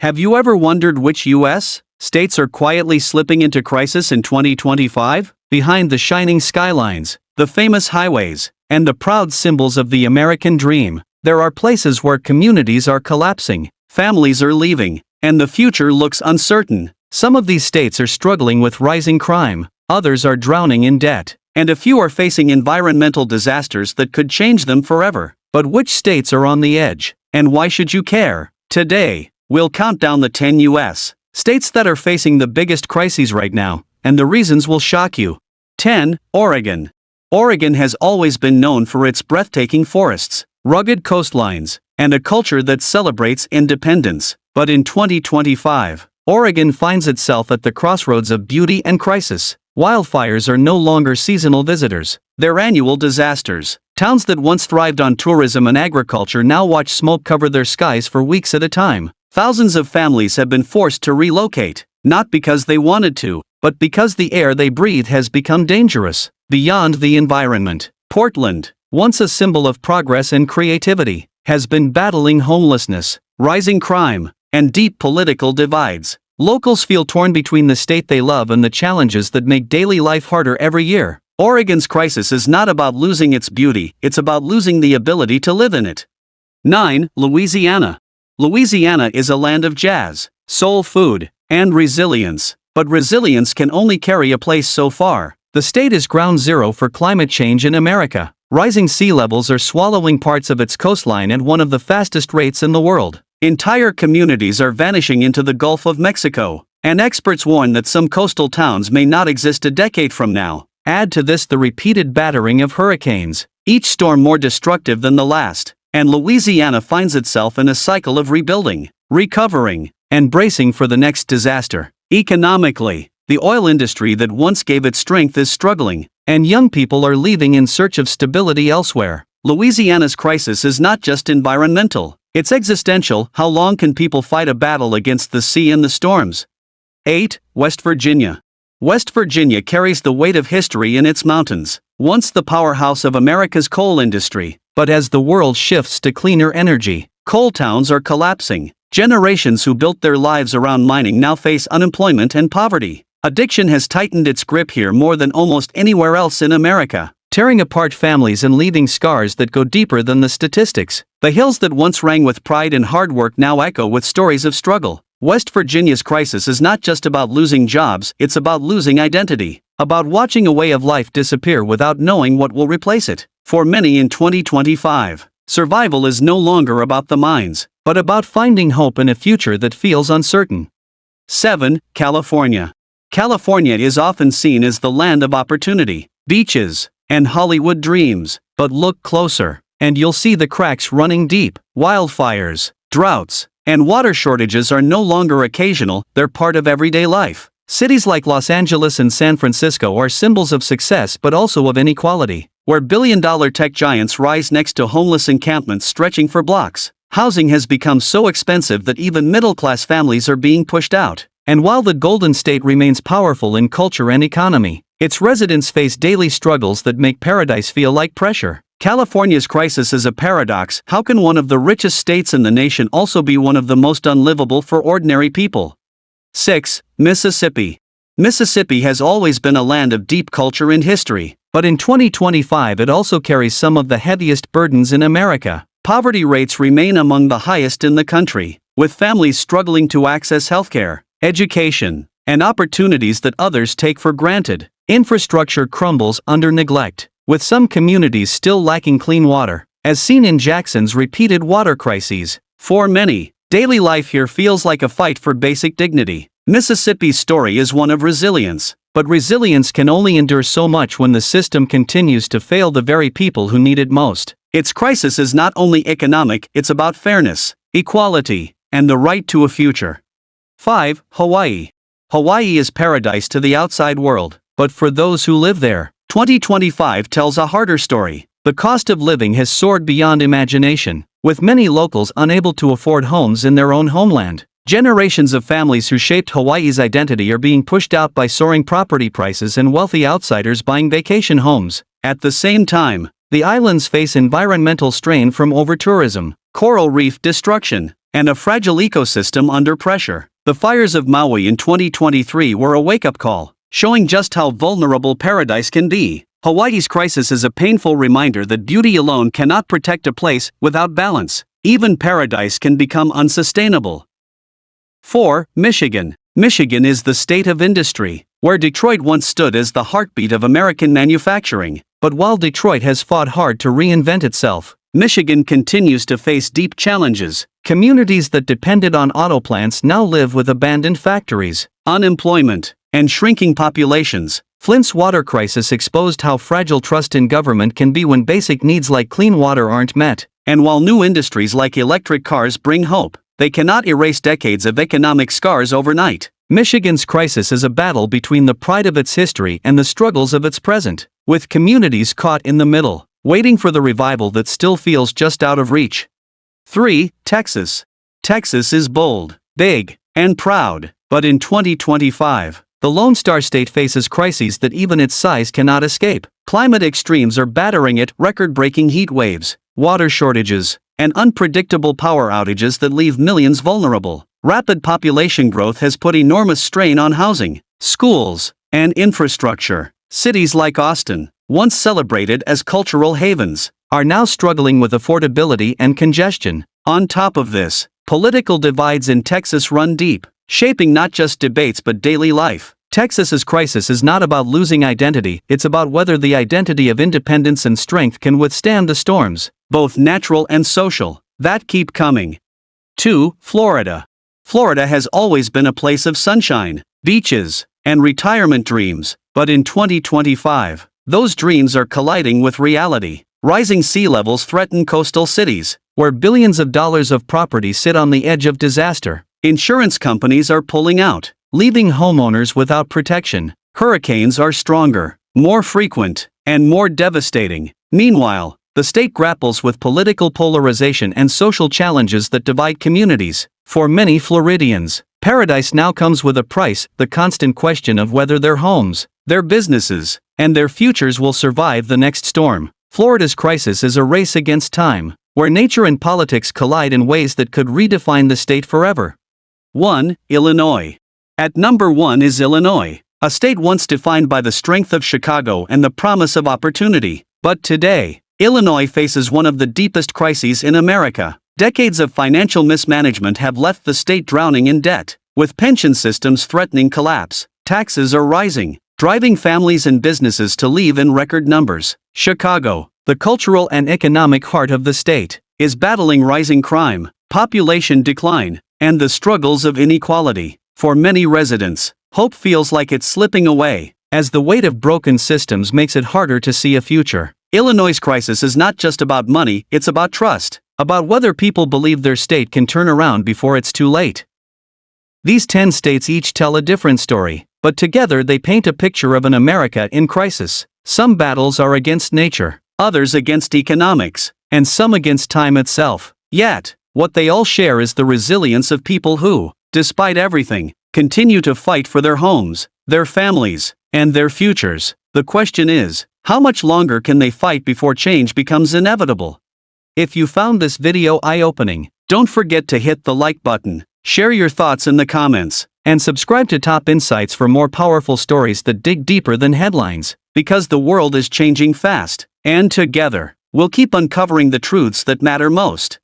Have you ever wondered which U.S. states are quietly slipping into crisis in 2025? Behind the shining skylines, the famous highways, and the proud symbols of the American dream, there are places where communities are collapsing, families are leaving, and the future looks uncertain. Some of these states are struggling with rising crime, others are drowning in debt, and a few are facing environmental disasters that could change them forever. But which states are on the edge, and why should you care? Today, we'll count down the 10 U.S. states that are facing the biggest crises right now, and the reasons will shock you. 10. Oregon. Oregon has always been known for its breathtaking forests, rugged coastlines, and a culture that celebrates independence. But in 2025, Oregon finds itself at the crossroads of beauty and crisis. Wildfires are no longer seasonal visitors, they're annual disasters. Towns that once thrived on tourism and agriculture now watch smoke cover their skies for weeks at a time. Thousands of families have been forced to relocate, not because they wanted to, but because the air they breathe has become dangerous. Beyond the environment, Portland, once a symbol of progress and creativity, has been battling homelessness, rising crime, and deep political divides. Locals feel torn between the state they love and the challenges that make daily life harder every year. Oregon's crisis is not about losing its beauty, it's about losing the ability to live in it. 9. Louisiana. Louisiana is a land of jazz, soul food, and resilience. But resilience can only carry a place so far. The state is ground zero for climate change in America. Rising sea levels are swallowing parts of its coastline at one of the fastest rates in the world. Entire communities are vanishing into the Gulf of Mexico, and experts warn that some coastal towns may not exist a decade from now. Add to this the repeated battering of hurricanes, each storm more destructive than the last, and Louisiana finds itself in a cycle of rebuilding, recovering, and bracing for the next disaster. Economically, the oil industry that once gave it strength is struggling, and young people are leaving in search of stability elsewhere. Louisiana's crisis is not just environmental, it's existential. How long can people fight a battle against the sea and the storms? 8. West Virginia. West Virginia carries the weight of history in its mountains, once the powerhouse of America's coal industry. But as the world shifts to cleaner energy, coal towns are collapsing. Generations who built their lives around mining now face unemployment and poverty. Addiction has tightened its grip here more than almost anywhere else in America, tearing apart families and leaving scars that go deeper than the statistics. The hills that once rang with pride and hard work now echo with stories of struggle. West Virginia's crisis is not just about losing jobs, it's about losing identity, about watching a way of life disappear without knowing what will replace it. For many in 2025, survival is no longer about the mines, but about finding hope in a future that feels uncertain. 7. California. California is often seen as the land of opportunity, beaches, and Hollywood dreams, but look closer, and you'll see the cracks running deep. Wildfires, droughts, and water shortages are no longer occasional, they're part of everyday life. Cities like Los Angeles and San Francisco are symbols of success but also of inequality, where billion-dollar tech giants rise next to homeless encampments stretching for blocks. Housing has become so expensive that even middle-class families are being pushed out. And while the Golden State remains powerful in culture and economy, its residents face daily struggles that make paradise feel like pressure. California's crisis is a paradox. How can one of the richest states in the nation also be one of the most unlivable for ordinary people? 6. Mississippi. Mississippi has always been a land of deep culture and history, but in 2025 it also carries some of the heaviest burdens in America. Poverty rates remain among the highest in the country, with families struggling to access healthcare, education, and opportunities that others take for granted. Infrastructure crumbles under neglect, with some communities still lacking clean water, as seen in Jackson's repeated water crises. For many, daily life here feels like a fight for basic dignity. Mississippi's story is one of resilience, but resilience can only endure so much when the system continues to fail the very people who need it most. Its crisis is not only economic, it's about fairness, equality, and the right to a future. 5. Hawaii. Hawaii is paradise to the outside world, but for those who live there, 2025 tells a harder story. The cost of living has soared beyond imagination, with many locals unable to afford homes in their own homeland. Generations of families who shaped Hawaii's identity are being pushed out by soaring property prices and wealthy outsiders buying vacation homes. At the same time, the islands face environmental strain from overtourism, coral reef destruction, and a fragile ecosystem under pressure. The fires of Maui in 2023 were a wake-up call, showing just how vulnerable paradise can be. Hawaii's crisis is a painful reminder that beauty alone cannot protect a place without balance. Even paradise can become unsustainable. 4. Michigan. Michigan is the state of industry, where Detroit once stood as the heartbeat of American manufacturing. But while Detroit has fought hard to reinvent itself, Michigan continues to face deep challenges. Communities that depended on auto plants now live with abandoned factories, unemployment, and shrinking populations. Flint's water crisis exposed how fragile trust in government can be when basic needs like clean water aren't met. And while new industries like electric cars bring hope, they cannot erase decades of economic scars overnight. Michigan's crisis is a battle between the pride of its history and the struggles of its present, with communities caught in the middle, waiting for the revival that still feels just out of reach. 3. Texas. Texas is bold, big, and proud, but in 2025, the Lone Star State faces crises that even its size cannot escape. Climate extremes are battering it: record-breaking heat waves, water shortages, and unpredictable power outages that leave millions vulnerable. Rapid population growth has put enormous strain on housing, schools, and infrastructure. Cities like Austin, once celebrated as cultural havens, are now struggling with affordability and congestion. On top of this, political divides in Texas run deep, shaping not just debates but daily life. Texas's crisis is not about losing identity, it's about whether the identity of independence and strength can withstand the storms, both natural and social, that keep coming. 2. Florida. Florida has always been a place of sunshine, beaches, and retirement dreams, but in 2025, those dreams are colliding with reality. Rising sea levels threaten coastal cities, where billions of dollars of property sit on the edge of disaster. Insurance companies are pulling out, leaving homeowners without protection. Hurricanes are stronger, more frequent, and more devastating. Meanwhile, the state grapples with political polarization and social challenges that divide communities. For many Floridians, paradise now comes with a price: the constant question of whether their homes, their businesses, and their futures will survive the next storm. Florida's crisis is a race against time, where nature and politics collide in ways that could redefine the state forever. 1. Illinois. At number 1 is Illinois, a state once defined by the strength of Chicago and the promise of opportunity. But today, Illinois faces one of the deepest crises in America. Decades of financial mismanagement have left the state drowning in debt, with pension systems threatening collapse. Taxes are rising, driving families and businesses to leave in record numbers. Chicago, the cultural and economic heart of the state, is battling rising crime, population decline, and the struggles of inequality. For many residents, hope feels like it's slipping away, as the weight of broken systems makes it harder to see a future. Illinois' crisis is not just about money, it's about trust, about whether people believe their state can turn around before it's too late. These 10 states each tell a different story, but together they paint a picture of an America in crisis. Some battles are against nature, others against economics, and some against time itself. Yet, what they all share is the resilience of people who, despite everything, continue to fight for their homes, their families, and their futures. The question is, how much longer can they fight before change becomes inevitable? If you found this video eye-opening, don't forget to hit the like button, share your thoughts in the comments, and subscribe to Top Insights for more powerful stories that dig deeper than headlines. Because the world is changing fast, and together, we'll keep uncovering the truths that matter most.